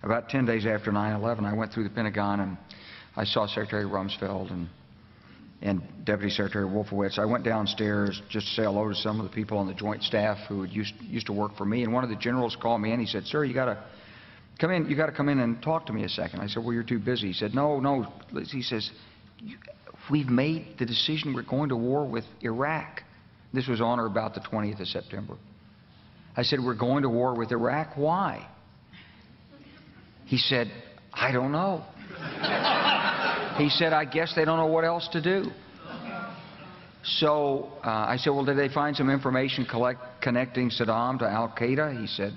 about 10 days after 9/11, I went through the Pentagon and I saw Secretary Rumsfeld and Deputy Secretary Wolfowitz. I went downstairs just to say hello to some of the people on the Joint Staff who had used to work for me, and one of the generals called me in. He said, "Sir, you got to come in. You got to come in and talk to me a second." I said, "Well, you're too busy." He said, "No." He says, "We've made the decision. We're going to war with Iraq." This was on or about the 20th of September. I said, "We're going to war with Iraq. Why?" He said, "I don't know." He said, "I guess they don't know what else to do." So I said, "Well, did they find some information connecting Saddam to Al-Qaeda?" He said,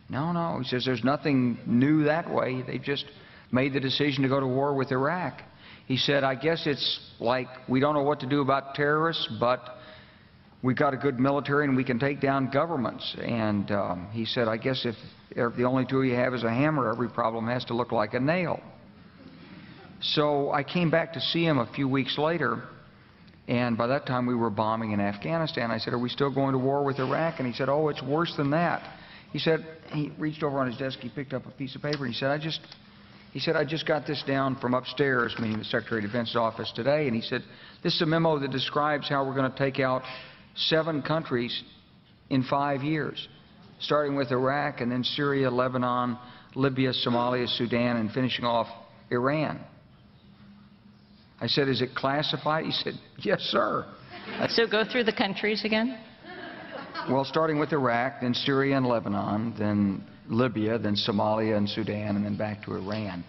No. He says, "There's nothing new that way. They just made the decision to go to war with Iraq." He said, "I guess it's like we don't know what to do about terrorists, but we've got a good military and we can take down governments." And he said, "I guess if the only tool you have is a hammer, every problem has to look like a nail." So I came back to see him a few weeks later, and by that time we were bombing in Afghanistan. I said, "Are we still going to war with Iraq?" And he said, "Oh, it's worse than that." He said, he reached over on his desk, he picked up a piece of paper, and he said, I just got this down from upstairs," meaning the Secretary of Defense's office today, and he said, "This is a memo that describes how we're going to take out 7 countries in 5 years, starting with Iraq and then Syria, Lebanon, Libya, Somalia, Sudan, and finishing off Iran." I said, "Is it classified?" He said, "Yes, sir." So go through the countries again. Well, starting with Iraq, then Syria and Lebanon, then Libya, then Somalia and Sudan, and then back to Iran.